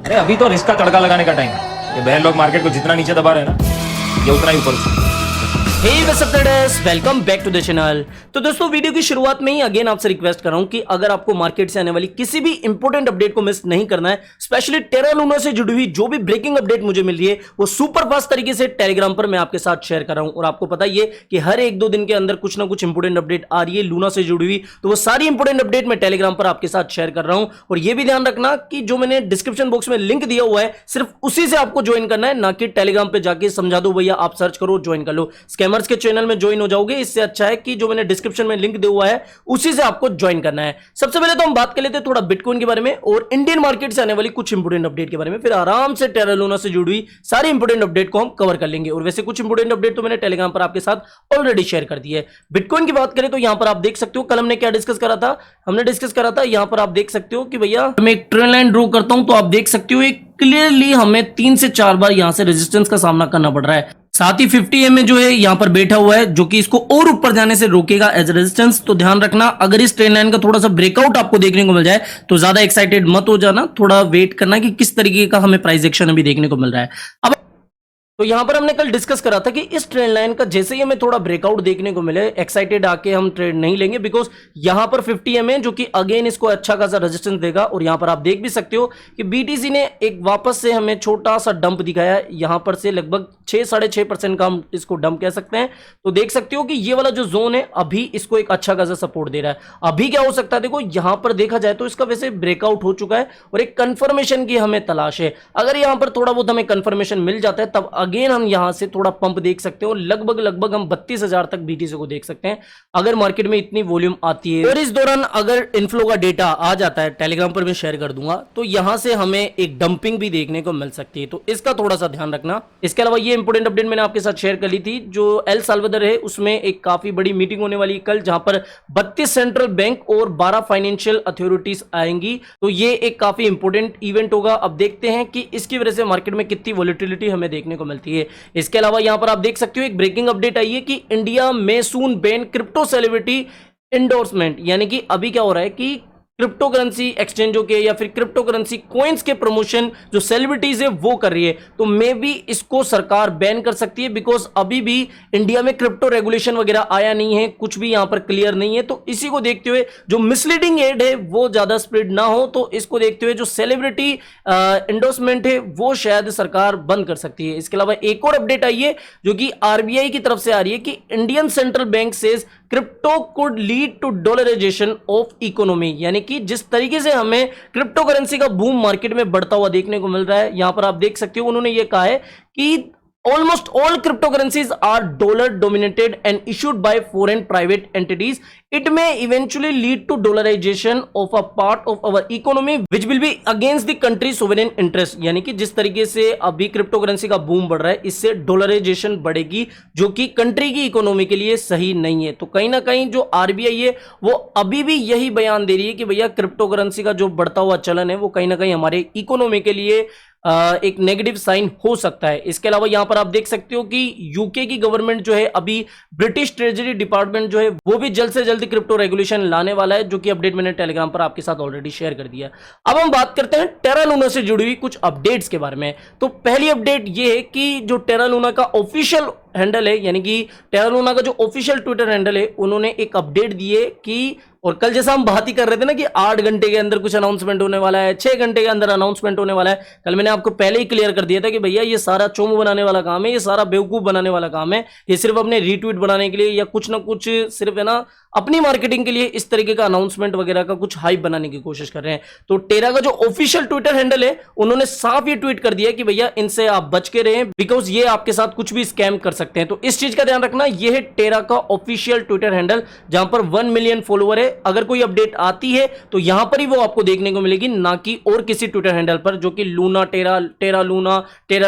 अरे अभी तो रिस्क का तड़का लगाने का टाइम है। ये बहन लोग मार्केट को जितना नीचे दबा रहे हैं ना, ये उतना ही ऊपर उछल। Hey what's up traders, welcome back to the channel. तो दोस्तों वीडियो की शुरुआत में ही अगेन आपसे रिक्वेस्ट कर रहा हूं कि अगर आपको मार्केट से आने वाली किसी भी इंपॉर्टेंट अपडेट को मिस नहीं करना है, स्पेशली टेरा लूना से जुड़ी हुई जो भी ब्रेकिंग अपडेट मुझे मिल रही है वो सुपर फास्ट तरीके से टेलीग्राम पर मैं आपके साथ शेयर कर रहा हूं। और आपको पता ही है कि हर एक दो दिन के अंदर कुछ ना कुछ इंपॉर्टेंट अपडेट आ रही है लूना से जुड़ी हुई, तो वो सारी इंपॉर्टेंट अपडेट मैं टेलीग्राम पर आपके साथ शेयर कर रहा हूं। और ये भी ध्यान रखना कि जो मैंने डिस्क्रिप्शन बॉक्स में लिंक दिया हुआ है सिर्फ उसी से आपको ज्वाइन करना है, ना कि टेलीग्राम पे जाके समझा दो भैया आप सर्च करो ज्वाइन कर लो। स्कैमर्स के चैनल में ज्वाइन हो जाओगे, इससे अच्छा है कि जो मैंने डिस्क्रिप्शन में लिंक दिया हुआ है उसी से आपको ज्वाइन करना है। सबसे पहले तो हम बात कर लेते हैं थोड़ा बिटकॉइन के बारे में और इंडियन मार्केट से आने वाली कुछ इंपोर्टेंट अपडेट के बारे में, फिर आराम से टेरा लूना से जुड़ी हुई सारी इंपोर्टेंट अपडेट को हम कवर कर लेंगे। और वैसे कुछ इंपोर्टेंट अपडेट तो मैंने टेलीग्राम पर आपके साथ ऑलरेडी शेयर कर दी है। बिटकॉइन की बात करें तो यहां पर आप देख सकते हो कल हमने क्या डिस्कस करा था, हमने डिस्कस करा था यहां पर आप देख सकते हो कि भैया मैं एक ट्रेंड लाइन ड्रॉ करता हूं तो आप देख सकते हो एक क्लियरली हमें 3 से 4 बार यहां से रेजिस्टेंस का सामना करना पड़ रहा है। साथ ही 50 EMA जो है यहां पर बैठा हुआ है जो कि इसको और ऊपर जाने से रोकेगा एज रेजिस्टेंस। तो ध्यान रखना अगर इस ट्रेंड लाइन का थोड़ा सा ब्रेकआउट आपको देखने को मिल जाए तो ज्यादा एक्साइटेड मत हो जाना, थोड़ा वेट करना कि किस तरीके का हमें प्राइस एक्शन अभी देखने को मिल रहा है। अब तो यहां पर हमने कल डिस्कस करा था कि इस ट्रेंड लाइन का जैसे ही हमें थोड़ा ब्रेकआउट देखने को मिले एक्साइटेड आके हम ट्रेड नहीं लेंगे, बिकॉज यहां पर 50 EMA जो कि अगेन इसको अच्छा खासा रेजिस्टेंस देगा। और यहां पर आप देख भी सकते हो कि BTC ने एक वापस से हमें छोटा सा डंप दिखाया है, यहां पर से लगभग 6-6.5% का हम इसको डंप कह सकते हैं। तो देख सकते हो कि ये वाला जो जोन है अभी इसको एक अच्छा खासा सपोर्ट दे रहा है। अभी क्या हो सकता है, देखो यहां पर देखा जाए तो इसका वैसे ब्रेकआउट हो चुका है और एक कंफर्मेशन की हमें तलाश है। अगर यहां पर थोड़ा बहुत हमें कंफर्मेशन मिल जाता है तब अगेन हम यहां से थोड़ा पंप देख सकते हो, लगभग हम 32,000 तक BTC को देख सकते हैं अगर मार्केट में इतनी वॉल्यूम आती है। और इस दौरान अगर इनफ्लो का डेटा आ जाता है, टेलीग्राम पर मैं शेयर कर दूंगा, तो यहां से हमें एक डंपिंग भी देखने को मिल सकती है, तो इसका थोड़ा सा ध्यान रखना। इसके अलावा ये इंपोर्टेंट अपडेट मैंने आपके साथ शेयर कर ली थी, जो एल साल्वाडोर है उसमें एक काफी बड़ी मीटिंग होने वाली है कल, जहां पर 32 सेंट्रल बैंक और 12 फाइनेंशियल अथॉरिटीज आएंगी। तो ये एक काफी इंपोर्टेंट इवेंट होगा। अब देखते हैं कि इसकी वजह से मार्केट में कितनी वॉलेटिलिटी हमें देखने को मिलती है। इसके अलावा यहां पर आप देख सकते हो एक ब्रेकिंग अपडेट आई है कि इंडिया में सून बैन क्रिप्टो सेलिब्रिटी एंडोर्समेंट, यानी कि अभी क्या हो रहा है कि क्रिप्टो करेंसी एक्सचेंजों के या फिर क्रिप्टो करेंसी कॉइन्स के प्रमोशन जो सेलिब्रिटीज है वो कर रही है, तो मे बी इसको सरकार बैन कर सकती है, बिकॉज अभी भी इंडिया में क्रिप्टो रेगुलेशन वगैरह आया नहीं है, कुछ भी यहां पर क्लियर नहीं है। तो इसी को देखते हुए जो मिसलीडिंग एड है वो ज्यादा स्प्रेड ना हो, तो इसको देखते हुए जो सेलिब्रिटी एंडोर्समेंट है वो शायद सरकार बंद कर सकती है। इसके अलावा एक और अपडेट आई है जो कि RBI की तरफ से आ रही है कि Indian central bank says crypto could lead to dollarization of economy, यानी कि जिस तरीके से हमें क्रिप्टो करेंसी का बूम मार्केट में बढ़ता हुआ देखने को मिल रहा है, यहां पर आप देख सकते हो उन्होंने ये कहा है कि almost all cryptocurrencies are dollar dominated and issued by foreign private entities. It may eventually lead to dollarization of a part of our economy which will be against the country's sovereign interest. यानी कि जिस तरीके से अभी crypto currency का boom बढ़ रहा है इससे डॉलराइजेशन बढ़ेगी जो कि कंट्री की इकोनॉमी के लिए सही नहीं है। तो कहीं ना कहीं जो RBI है वो अभी भी यही बयान दे रही है कि भैया क्रिप्टो करेंसी का जो बढ़ता हुआ चलन है वो कहीं ना कहीं हमारे इकोनॉमी के लिए एक नेगेटिव साइन हो सकता है। इसके अलावा यहां पर आप देख सकते हो कि यूके की गवर्नमेंट जो है अभी ब्रिटिश ट्रेजरी डिपार्टमेंट जो है वो भी जल्द से जल्द क्रिप्टो रेगुलेशन लाने वाला है, जो कि अपडेट मैंने टेलीग्राम पर आपके साथ ऑलरेडी शेयर कर दिया। अब हम बात करते हैं टेरा लूना से जुड़ी हुई कुछ अपडेट्स के बारे में। तो पहली अपडेट ये है कि जो टेरा लूना का ऑफिशियल हैंडल है, यानी कि टेरा लूना का जो ऑफिशियल ट्विटर हैंडल है, उन्होंने एक अपडेट दी है कि, और कल जैसा हम बात ही कर रहे थे ना कि 8 घंटे के अंदर कुछ अनाउंसमेंट होने वाला है, 6 घंटे के अंदर अनाउंसमेंट होने वाला है, कल मैंने आपको पहले ही क्लियर कर दिया था कि भैया ये सारा चोमू बनाने वाला काम है, ये सारा बेवकूफ बनाने वाला काम है, ये सिर्फ अपने रीट्वीट बनाने के लिए या कुछ ना कुछ सिर्फ है ना अपनी मार्केटिंग के लिए इस तरीके का अनाउंसमेंट वगैरह का कुछ हाइप बनाने की कोशिश कर रहे हैं। तो टेरा का जो ऑफिशियल ट्विटर हैंडल है उन्होंने साफ ये ट्वीट कर दिया कि भैया इनसे आप बच के रहें, बिकॉज ये आपके साथ कुछ भी स्कैम कर सकते हैं। तो इस चीज का ध्यान रखना, ये है टेरा का ऑफिशियल ट्विटर हैंडल जहां पर 1 मिलियन फॉलोअर है। अगर कोई अपडेट आती है तो यहां पर ही वो आपको देखने को मिलेगी, ना कि और किसी ट्विटर हैंडल पर जो कि लूना टेरा, टेरा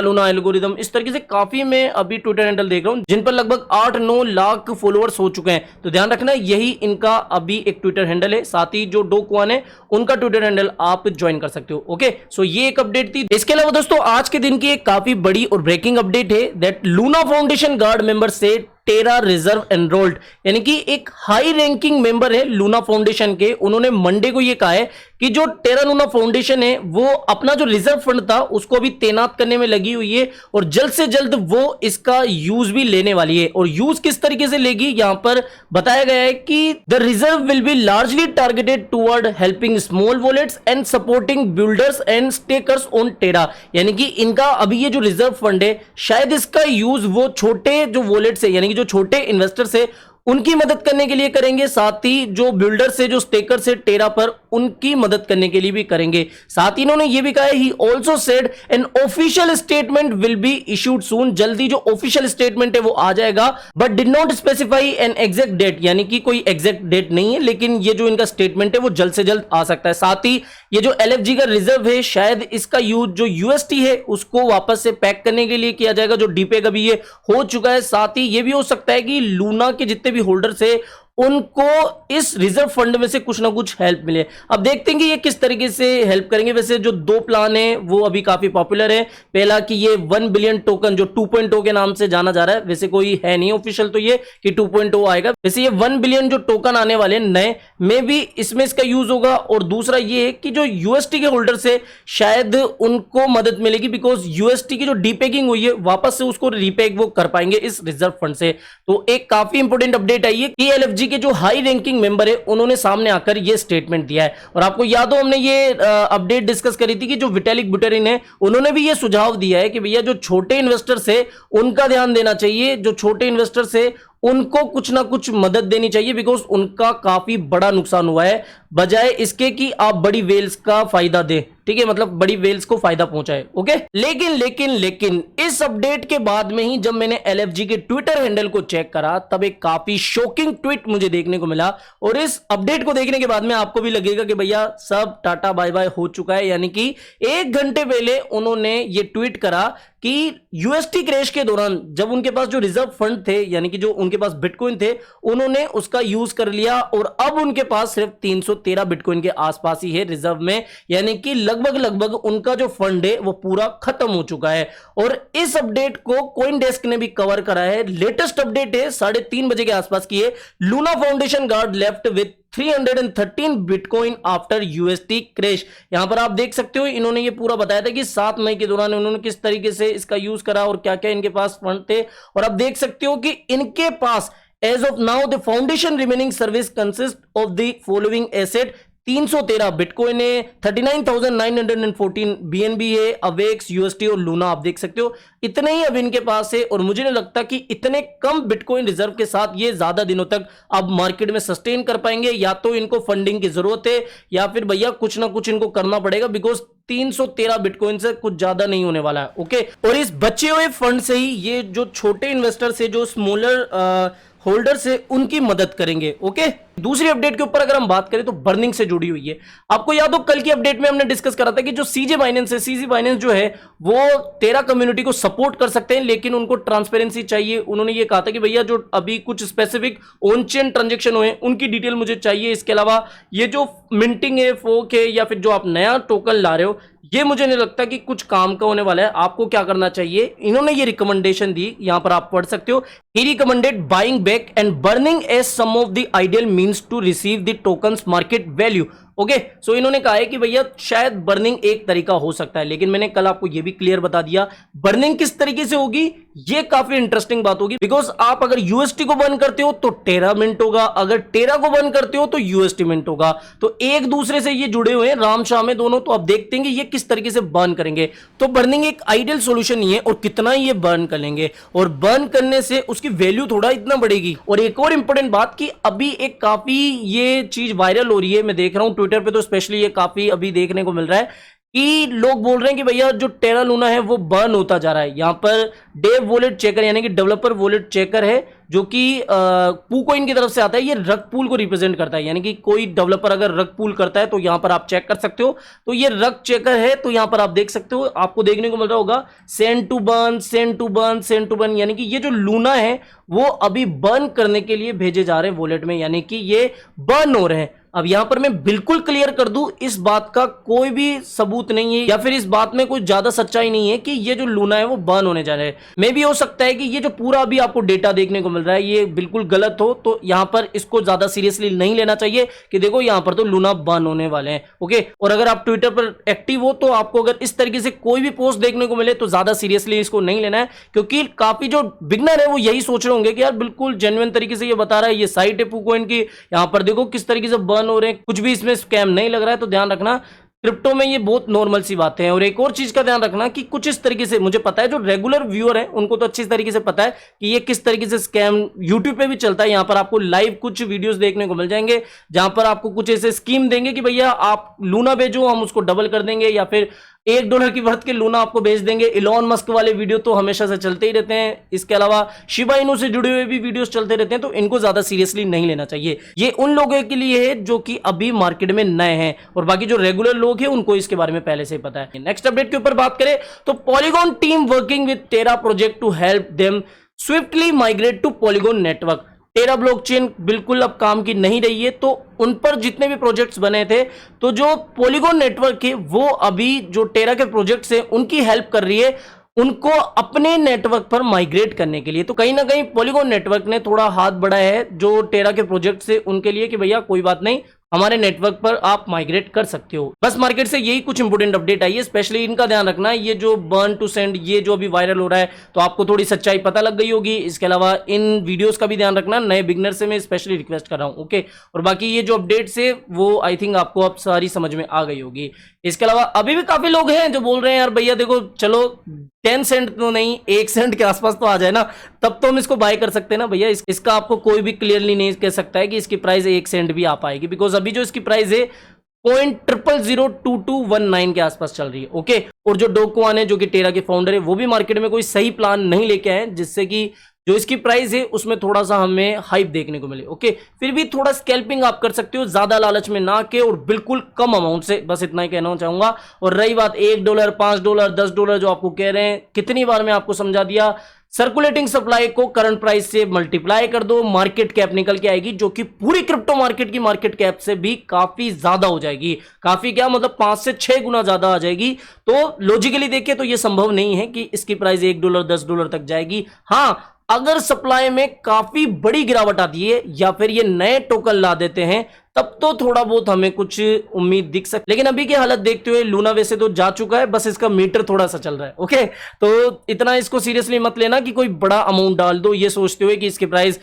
लूना एल्गोरिदम, इस तरीके से काफी मैं अभी ट्विटर हैंडल देख रहा हूं जिन पर लगभग 8-9 लाख फॉलोअर्स हो चुके हैं। तो ध्यान रखना यही इनका अभी एक ट्विटर हैंडल है। साथ ही जो डो क्वान है उनका ट्विटर हैंडल आप ज्वाइन कर सकते हो। ओके, सो ये एक अपडेट थी। इसके अलावा दोस्तों आज के दिन की एक काफी बड़ी और ब्रेकिंग अपडेट है that Luna foundation guard member से टेरा रिजर्व एनरोल्ड, यानी कि एक हाई रैंकिंग मेंबर है लूना फाउंडेशन के। उन्होंने मंडे को ये कहा है कि जो टेरा लूना फाउंडेशन है वो अपना जो रिजर्व फंड था उसको अभी तैनात करने में लगी हुई है और जल्द से जल्द वो इसका यूज भी लेने वाली है। और यूज किस तरीके से लेगी, यहां पर बताया गया है कि the reserve will be largely targeted toward helping small wallets and supporting builders and stakers on Terra, यानी कि इनका अभी ये जो रिजर्व फंड है शायद इसका यूज वो छोटे जो वॉलेट्स है यानी कि जो छोटे इन्वेस्टर्स है उनकी मदद करने के लिए करेंगे, साथ ही जो बिल्डर्स है जो स्टेकर्स है टेरा पर उनकी मदद करने के लिए भी करेंगे। साथ ही इन्होंने ये भी कहा है he also said an official statement will be issued soon, जल्दी जो ऑफिशियल स्टेटमेंट है वो आ जाएगा, but did not specify an exact date, यानी कि कोई एग्जैक्ट डेट नहीं है लेकिन ये जो इनका स्टेटमेंट है वो जल्द से जल्द आ सकता है। साथ ही ये जो एलएफजी का रिजर्व है शायद इसका यूज जो यूएसटी है उसको वापस से पैक करने के लिए किया जाएगा, जो डीपेग अभी ये हो चुका है। साथ ही ये भी हो सकता है कि लूना के जितने भी होल्डर्स है उनको इस रिजर्व फंड में से कुछ ना कुछ हेल्प मिले। अब देखते हैं कि ये किस तरीके से हेल्प करेंगे। वैसे जो दो प्लान है वो अभी काफी पॉपुलर है। पहला कि ये 1 बिलियन टोकन जो 2.0 के नाम से जाना जा रहा है, वैसे कोई है नहीं ऑफिशियल तो ये कि 2.0 आएगा। वैसे ये 1 बिलियन जो टोकन आने वाले नए में भी इसमें इसका यूज होगा। और दूसरा ये है कि जो यूएसटी के होल्डर्स है शायद उनको मदद मिलेगी, बिकॉज यूएसटी की जो डीपेगिंग हुई है वापस से उसको रीपेग वो कर पाएंगे इस रिजर्व फंड से। तो एक काफी इंपोर्टेंट अपडेट आई है कि एलएफजी के जो हाई रैंकिंग मेंबर है उन्होंने सामने आकर ये स्टेटमेंट दिया है। और आपको याद हो हमने ये अपडेट डिस्कस करी थी कि जो विटालिक बुटेरिन है उन्होंने भी ये सुझाव दिया है कि भैया जो छोटे इन्वेस्टर्स है उनका ध्यान देना चाहिए, जो छोटे इन्वेस्टर्स है उनको कुछ ना कुछ मदद देनी चाहिए, बिकॉज उनका काफी बड़ा नुकसान हुआ है, बजाय इसके कि आप बड़ी वेल्स का फायदा दें। ठीक है, मतलब बड़ी वेल्स को फायदा पहुंचाए। ओके, लेकिन इस अपडेट के बाद में ही जब मैंने एलएफजी के ट्विटर हैंडल को चेक करा तब एक काफी शॉकिंग ट्वीट मुझे देखने को मिला। और इस अपडेट को देखने के बाद में आपको भी लगेगा कि भैया सब टाटा बाय बाय हो चुका है, यानी कि 1 घंटे पहले उन्होंने ये ट्वीट करा कि यूएसटी क्रैश के दौरान जब उनके पास जो रिजर्व फंड थे यानी कि जो उनके पास बिटकॉइन थे उन्होंने उसका यूज कर लिया और अब उनके पास सिर्फ 313 बिटकॉइन के आसपास ही है रिजर्व में, यानी कि लगभग उनका जो फंड है वो पूरा खत्म हो चुका है। और इस अपडेट को कॉइन डेस्क ने भी कवर करा है। लेटेस्ट अपडेट है 3:30 बजे के आसपास की है। Luna foundation guard left with 313 bitcoin after UST crash. यहां पर आप देख सकते हो इन्होंने ये पूरा बताया था कि 7 मई के दौरान उन्होंने किस तरीके से इसका यूज करा और क्या क्या इनके पास फंड थे। और आप देख सकते हो कि इनके पास as of now the foundation remaining service consist of the following asset 313 bitcoin है, 39,914 बीएनबी है, अवेक्स, यूएसटी और लूना। आप देख सकते हो इतने ही अब इनके पास है। और मुझे नहीं लगता कि इतने कम बिटकॉइन रिजर्व के साथ ये ज्यादा दिनों तक अब मार्केट में सस्टेन कर पाएंगे। या तो इनको फंडिंग की जरूरत है या फिर भैया कुछ ना कुछ इनको करना पड़ेगा, बिकॉज 313 बिटकॉइन से कुछ ज्यादा नहीं होने वाला है। ओके, और इस बचे हुए फंड से ही ये जो छोटे इन्वेस्टर से जो स्मॉलर होल्डर से उनकी मदद करेंगे। ओके, दूसरी अपडेट के ऊपर अगर हम बात करें तो बर्निंग से जुड़ी हुई है। आपको याद हो कल की अपडेट में हमने डिस्कस करा था कि जो सीजे बाइनेंस है, सीजे बाइनेंस जो है वो टेरा कम्युनिटी को सपोर्ट कर सकते हैं लेकिन उनको ट्रांसपेरेंसी चाहिए। उन्होंने ये कहा था कि भैया जो अभी कुछ स्पेसिफिक ऑन चेन ट्रांजेक्शन हुए उनकी डिटेल मुझे चाहिए। इसके अलावा ये जो मिंटिंग है, फोक है या फिर जो आप नया टोकन ला रहे हो ये मुझे नहीं लगता कि कुछ काम का होने वाला है। आपको क्या करना चाहिए, इन्होंने ये रिकमेंडेशन दी, यहां पर आप पढ़ सकते हो। He recommended buying back and burning as some of the ideal means to receive the tokens market value. Okay, so इन्होंने कहा है कि भैया शायद बर्निंग एक तरीका हो सकता है, लेकिन मैंने कल आपको ये भी क्लियर बता दिया बर्निंग किस तरीके से होगी। ये काफी इंटरेस्टिंग बात होगी, बिकॉज आप अगर यूएसटी को बर्न करते हो तो टेरा मिंट होगा, अगर टेरा को बर्न करते हो तो यूएसटी मिंट होगा। तो एक दूसरे से ये जुड़े हुए हैं, राम शाम है दोनों। तो आप देखते हैं कि ये किस तरीके से बर्न करेंगे। तो बर्निंग एक आइडियल सोल्यूशन नहीं है और कितना ये बर्न कर लेंगे, और बर्न करने से उसकी वैल्यू थोड़ा इतना बढ़ेगी। और एक और इंपॉर्टेंट बात कि अभी एक काफी ये चीज वायरल हो रही है, मैं देख रहा हूं ट्विटर पे तो स्पेशली ये काफी अभी देखने को मिल रहा है कि लोग बोल रहे हैं कि भैया जो टेरा लूना है वो बर्न होता जा रहा है। यहां पर डेव वॉलेट चेकर यानी कि डेवलपर वॉलेट चेकर है जो कि पूकोइन की तरफ से आता है। ये रग पूल को रिप्रेजेंट करता है, यानी कि कोई डेवलपर अगर रग पूल करता है तो यहां पर आप चेक कर सकते हो। तो ये रग चेकर है, तो यहां पर आप देख सकते हो, आपको देखने को मिल रहा होगा send to burn, send to burn, send to burn, यानी कि ये जो लूना है वो अभी बर्न करने के लिए भेजे जा रहे हैं वॉलेट में, यानी कि ये बर्न हो रहे हैं। अब यहां पर मैं बिल्कुल क्लियर कर दूं, इस बात का कोई भी सबूत नहीं है या फिर इस बात में कोई ज्यादा सच्चाई नहीं है कि ये जो लूना है वो बर्न होने जा रहा है। मे भी हो सकता है कि ये जो पूरा अभी आपको डेटा देखने को मिल रहा है ये बिल्कुल गलत हो, तो यहां पर इसको ज्यादा सीरियसली नहीं लेना चाहिए कि देखो यहां पर तो लूना बर्न होने वाले हैं। ओके, और अगर आप ट्विटर पर एक्टिव हो तो आपको अगर इस तरीके से कोई भी पोस्ट देखने को मिले तो ज्यादा सीरियसली इसको नहीं लेना है, क्योंकि काफी जो बिगनर है वो यही सोच रहे होंगे कि यार बिल्कुल जेन्युइन तरीके से ये बता रहा है, ये साइट है PooCoin की, यहां पर देखो किस तरीके से बर्न हो रहे हैं, कुछ भी इसमें स्कैम नहीं लग रहा है। तो ध्यान रखना, क्रिप्टो में ये बहुत नॉर्मल सी बातें हैं। और एक और चीज का ध्यान रखना कि कुछ इस तरीके से, मुझे पता है जो रेगुलर व्यूअर है उनको तो अच्छी तरीके से पता है कि ये किस तरीके से स्कैम यूट्यूब पे भी चलता है। यहां पर आपको लाइव कुछ वीडियोस देखने को मिल जाएंगे जहां पर आपको कुछ ऐसे स्कीम देंगे कि भैया आप लूना भेजो, हम उसको डबल कर देंगे, या फिर $1 की वर्थ के लूना आपको भेज देंगे। इलॉन मस्क वाले वीडियो तो हमेशा से चलते ही रहते हैं, इसके अलावा शिबा इनू से जुड़े हुए भी वीडियोस चलते रहते हैं, तो इनको ज्यादा सीरियसली नहीं लेना चाहिए। ये उन लोगों के लिए है जो कि अभी मार्केट में नए हैं, और बाकी जो रेगुलर लोग हैं उनको इसके बारे में पहले से ही पता है। नेक्स्ट अपडेट के ऊपर बात करें तो Polygon team working with Terra project to help them swiftly migrate to Polygon network. Terra blockchain बिल्कुल अब काम की नहीं रही है, तो उन पर जितने भी प्रोजेक्ट्स बने थे, तो जो पॉलीगॉन नेटवर्क है वो अभी जो टेरा के प्रोजेक्ट्स हैं उनकी हेल्प कर रही है उनको अपने नेटवर्क पर माइग्रेट करने के लिए। तो कहीं ना कहीं पॉलीगॉन नेटवर्क ने थोड़ा हाथ बढ़ाया है जो टेरा के प्रोजेक्ट से उनके लिए कि भैया कोई बात नहीं, हमारे नेटवर्क पर आप माइग्रेट कर सकते हो। बस मार्केट से यही कुछ इंपोर्टेंट अपडेट आई है, स्पेशली इनका ध्यान रखना, ये जो बर्न टू सेंड ये जो अभी वायरल हो रहा है तो आपको थोड़ी सच्चाई पता लग गई होगी। इसके अलावा इन वीडियोस का भी ध्यान रखना, नए बिगनर से मैं स्पेशली रिक्वेस्ट कर रहा हूं। ओके, और बाकी ये जो अपडेट्स है वो आई थिंक आपको अब सारी समझ में आ गई होगी। इसके अलावा अभी भी काफी लोग हैं जो बोल रहे हैं यार भैया देखो चलो 10 सेंट तो नहीं 1 सेंट के आसपास तो आ जाए ना, तब तो हम इसको बाय कर सकते हैं ना भैया। इसका आपको कोई भी क्लियरली नहीं कह सकता है कि इसकी प्राइस 1 सेंट भी आ पाएगी, बिकॉज अभी जो इसकी प्राइस है 0.0002219 के आसपास चल रही है। ओके, और जो डो क्वान है जो कि टेरा के फाउंडर है वो भी मार्केट में कोई सही प्लान नहीं लेके आए जिससे कि जो इसकी प्राइस है उसमें थोड़ा सा हमें हाइप देखने को मिले। ओके, फिर भी थोड़ा स्कैल्पिंग आप कर सकते हो, ज्यादा लालच में ना के और बिल्कुल कम अमाउंट से, बस इतना ही कहना चाहूंगा। और रही बात $1, $5, $10 जो आपको कह रहे हैं, कितनी बार मैं आपको समझा दिया, सर्कुलेटिंग सप्लाई को करंट प्राइस से मल्टीप्लाई कर दो, मार्केट कैप निकल के आएगी जो कि पूरी क्रिप्टो मार्केट की मार्केट कैप से भी काफी ज्यादा हो जाएगी। काफी क्या मतलब 5 से 6 गुना ज्यादा आ जाएगी। तो लॉजिकली देखिए तो यह संभव नहीं है कि इसकी प्राइस $1 $10 तक जाएगी। हाँ, अगर सप्लाई में काफी बड़ी गिरावट आती है या फिर ये नए टोकन ला देते हैं तब तो थोड़ा बहुत हमें कुछ उम्मीद दिख सकती, लेकिन अभी की हालत देखते हुए लूना वैसे तो जा चुका है, बस इसका मीटर थोड़ा सा चल रहा है। ओके, तो इतना इसको सीरियसली मत लेना कि कोई बड़ा अमाउंट डाल दो ये सोचते हुए कि इसकी प्राइस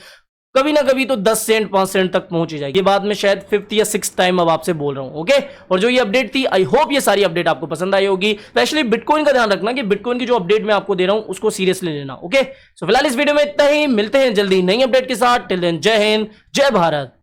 कभी ना कभी तो 10 सेंट 5 सेंट तक पहुंच जाएगी। ये बाद में शायद 5th या 6th टाइम अब आपसे बोल रहा हूं। ओके, और जो ये अपडेट थी आई होप ये सारी अपडेट आपको पसंद आई होगी। स्पेशली बिटकॉइन का ध्यान रखना कि बिटकॉइन की जो अपडेट मैं आपको दे रहा हूं उसको सीरियसली लेना। ओके, सो फिलहाल इस वीडियो में इतना ही, मिलते हैं जल्दी नई अपडेट के साथ। टिल देन जय हिंद, जय भारत।